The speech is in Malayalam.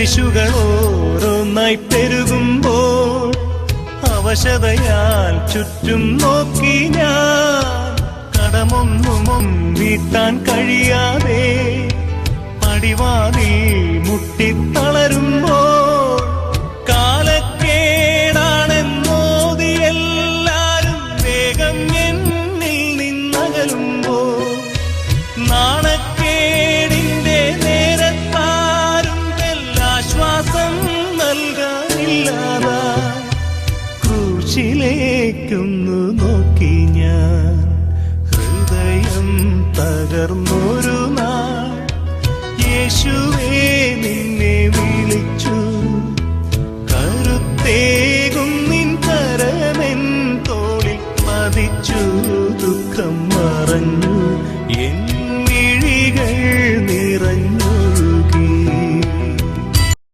കുരിശുകൾ ഓരോന്നായി പെരുകുമ്പോൾ അവശതയാൽ ചുറ്റും നോക്കി ഞാൻ കടമൊന്നും വീട്ടാൻ കഴിയാതെ പടിവാതിൽ മുട്ടിത്തളരുമ്പോൾ കാലക്കേടാണെന്നോതി എല്ലാരും വേഗം എന്നിൽ നിന്നകലുമ്പോൾ നാണക്കേടിന്റെ നേരത്താരും എല്ലാശ്വാസം നൽകാനില്ലാതാ ക്രൂശിലേക്കൊന്നു നോക്കി ഞാൻ ഹൃദയം തകർന്നൊരു നാൾ യേശു